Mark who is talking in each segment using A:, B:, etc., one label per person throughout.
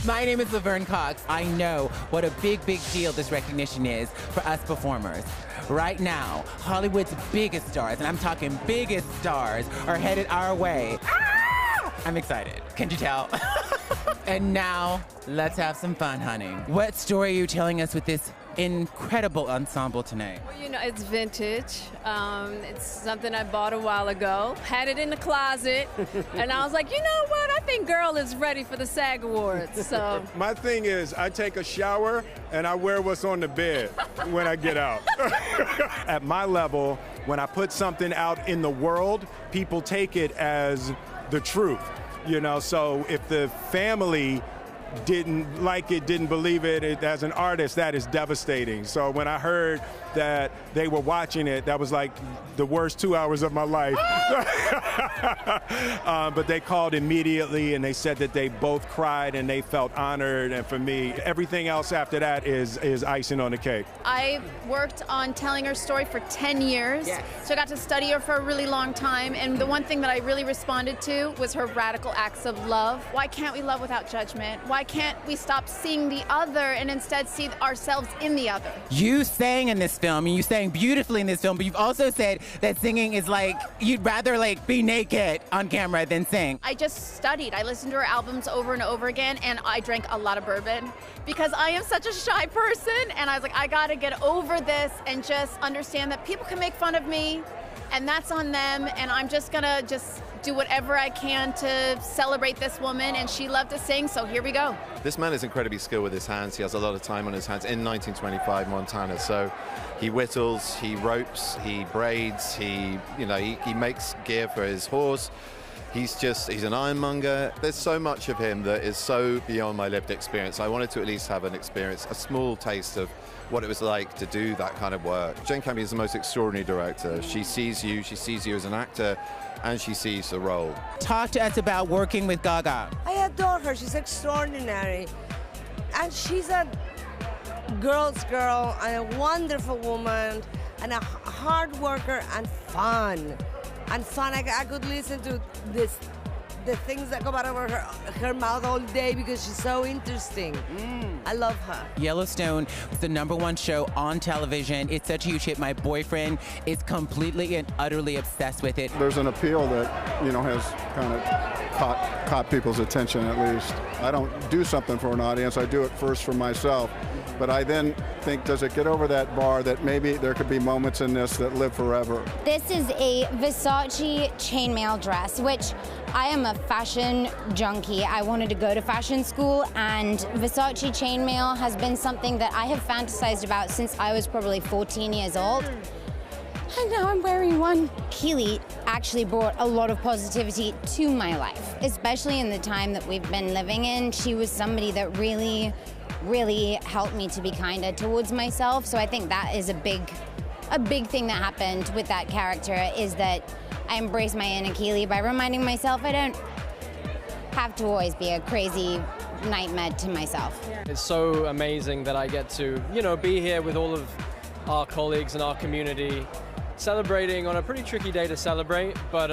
A: My name is Laverne Cox. I know what a big deal this recognition is for us performers. Right now, Hollywood's biggest stars, and I'm talking biggest stars, are headed our way. Ah! I'm excited. Can you tell? And now, let's have some fun, honey. What story are you telling us with this incredible ensemble tonight?
B: Well, you know, it's vintage. It's something I bought a while ago. Had it in the closet, and I was like, you know what? I think girl is ready for the SAG Awards. So
C: my thing is, I take a shower and I wear what's on the bed when I get out. At my level, when I put something out in the world, people take it as the truth. You know, so if the family didn't like it, didn't believe it, as an artist, that is devastating. So when I heard that they were watching it, that was like the worst 2 hours of my life. But they called immediately and they said that they both cried and they felt honored. And for me, everything else after that is icing on the cake.
D: I worked on telling her story for 10 years. Yes. So I got to study her for a really long time. And the one thing that I really responded to was her radical acts of love. Why can't we love without judgment? Why can't we stop seeing the other and instead see ourselves in the other?
A: You sang in this film, and you sang beautifully in this film, but you've also said that singing is like, you'd rather like be naked on camera than sing.
D: I just studied. I listened to her albums over and over again, and I drank a lot of bourbon because I am such a shy person, and I was like, I gotta get over this and just understand that people can make fun of me, and that's on them, and I'm just gonna do whatever I can to celebrate this woman, and she loved to sing, so here we go.
E: This man is incredibly skilled with his hands. He has a lot of time on his hands in 1925 Montana. So he whittles, he ropes, he braids, he makes gear for his horse. He's an ironmonger. There's so much of him that is so beyond my lived experience. I wanted to at least have an experience, a small taste of what it was like to do that kind of work. Jane Campion is the most extraordinary director. She sees you as an actor, and she sees the role.
A: Talk to us about working with Gaga.
F: I adore her. She's extraordinary. And she's a girl's girl and a wonderful woman and a hard worker and fun. I could listen to the things that come out of her mouth all day because she's so interesting. I love her.
A: Yellowstone was the #1 show on television. It's such a huge hit. My boyfriend is completely and utterly obsessed with it.
G: There's an appeal that, has kind of caught people's attention at least. I don't do something for an audience. I do it first for myself. But I then think, does it get over that bar that maybe there could be moments in this that live forever?
H: This is a Versace chainmail dress, which I am a fashion junkie. I wanted to go to fashion school, and Versace chainmail has been something that I have fantasized about since I was probably 14 years old. And now I'm wearing one. Keely actually brought a lot of positivity to my life, especially in the time that we've been living in. She was somebody that really helped me to be kinder towards myself. So I think that is a big thing that happened with that character, is that I embrace my inner Keely by reminding myself I don't have to always be a crazy nightmare to myself.
I: It's so amazing that I get to, be here with all of our colleagues and our community, celebrating on a pretty tricky day to celebrate, but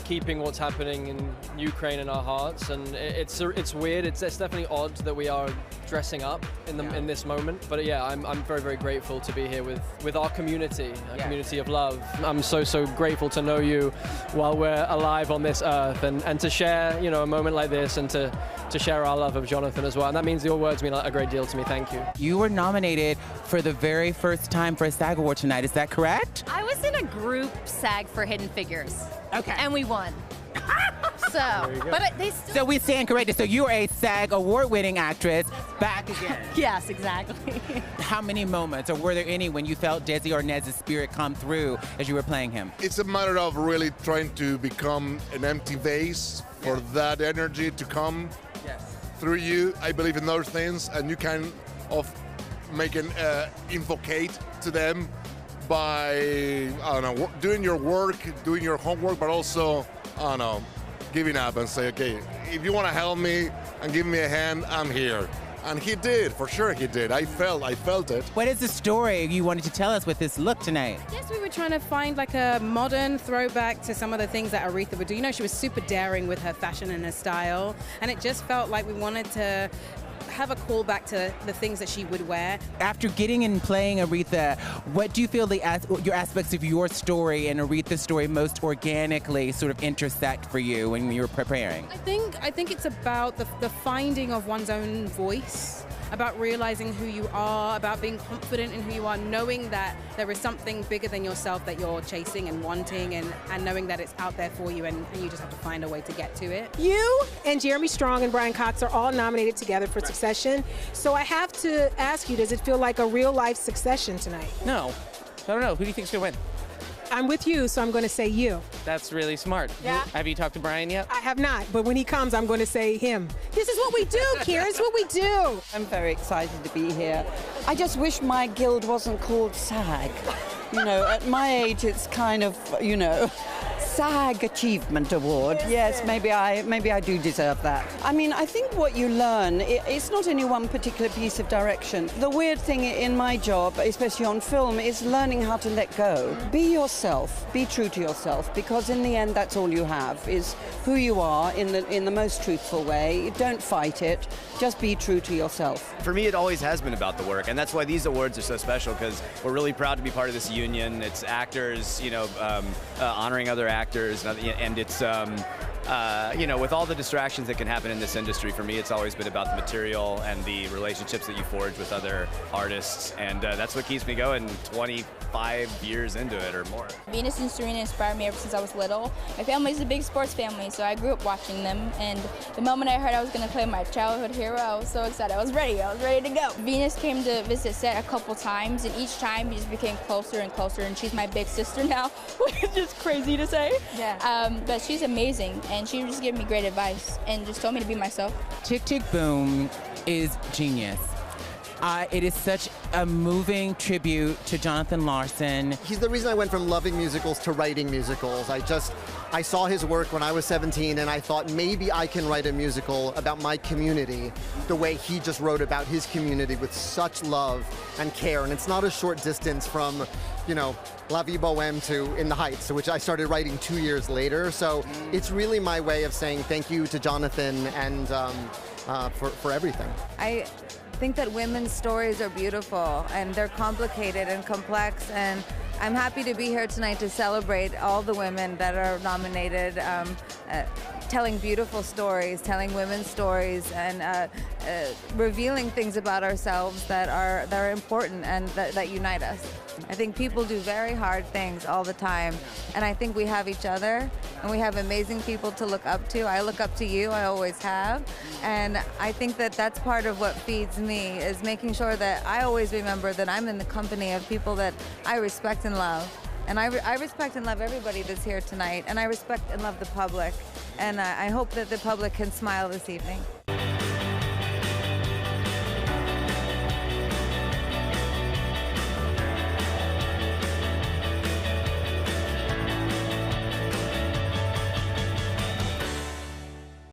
I: keeping what's happening in Ukraine in our hearts. And it's weird. It's definitely odd that we are dressing up in this moment. But yeah, I'm very, very grateful to be here with our community, community of love. I'm so grateful to know you while we're alive on this earth, and to share a moment like this, and to share our love of Jonathan as well. And that means your words mean a great deal to me. Thank you.
A: You were nominated for the very first time for a SAG Award tonight. Is that correct?
J: I was in a group SAG for Hidden Figures.
A: Okay.
J: And we won.
A: So we stand corrected. So you are a SAG Award-winning actress back again.
J: Yes, exactly.
A: How many moments, or were there any, when you felt Desi Arnaz's spirit come through as you were playing him?
K: It's a matter of really trying to become an empty vase for that energy to come through you. I believe in those things, and you can make an invocate to them by, doing your work, doing your homework, but also, giving up and say, okay, if you want to help me and give me a hand, I'm here. And he did, for sure he did. I felt it.
A: What is the story you wanted to tell us with this look tonight?
L: Yes, we were trying to find like a modern throwback to some of the things that Aretha would do. You know, she was super daring with her fashion and her style, and it just felt like we wanted to have a callback to the things that she would wear.
A: After getting and playing Aretha, what do you feel your aspects of your story and Aretha's story most organically sort of intersect for you when you were preparing?
L: I think it's about the finding of one's own voice, about realizing who you are, about being confident in who you are, knowing that there is something bigger than yourself that you're chasing and wanting, and knowing that it's out there for you, and you just have to find a way to get to it.
M: You and Jeremy Strong and Brian Cox are all nominated together for Succession. So I have to ask you, does it feel like a real-life Succession tonight?
N: No. I don't know. Who do you think's going to win?
M: I'm with you, so I'm going to say you.
N: That's really smart.
M: Yeah.
N: Have you talked to Brian yet?
M: I have not, but when he comes, I'm going to say him. This is what we do, Kieran. It's what we do.
O: I'm very excited to be here. I just wish my guild wasn't called SAG. You know, at my age, it's kind of, you know, SAG Achievement Award. Yes, maybe I do deserve that. I mean, I think what you learn, it's not any one particular piece of direction. The weird thing in my job, especially on film, is learning how to let go. Be yourself, be true to yourself, because in the end, that's all you have, is who you are in the most truthful way. Don't fight it, just be true to yourself.
P: For me, it always has been about the work, and that's why these awards are so special, because we're really proud to be part of this union. It's actors, you know, honoring other actors, and it's, you know, with all the distractions that can happen in this industry, for me, it's always been about the material and the relationships that you forge with other artists, and that's what keeps me going 25 years into it or more.
Q: Venus and Serena inspired me ever since I was little. My family's a big sports family, so I grew up watching them, and the moment I heard I was going to play my childhood hero, I was so excited. I was ready to go. Venus came to visit set a couple times, and each time we just became closer and closer, and she's my big sister now, which is just crazy to say. Yeah. But she's amazing, and she just gave me great advice and just told me to be myself.
A: Tick Tick Boom is genius. It is such a moving tribute to Jonathan Larson.
R: He's the reason I went from loving musicals to writing musicals. I saw his work when I was 17, and I thought maybe I can write a musical about my community the way he just wrote about his community with such love and care. And it's not a short distance from, you know, La Vie Boheme to In the Heights, which I started writing 2 years later. So it's really my way of saying thank you to Jonathan and for everything.
S: I think that women's stories are beautiful, and they're complicated and complex, and I'm happy to be here tonight to celebrate all the women that are nominated, telling beautiful stories, telling women's stories, and revealing things about ourselves that are important and that unite us. I think people do very hard things all the time, and I think we have each other, and we have amazing people to look up to. I look up to you, I always have, and I think that that's part of what feeds me, is making sure that I always remember that I'm in the company of people that I respect and love. And I respect and love everybody that's here tonight, and I respect and love the public, and I hope that the public can smile this evening.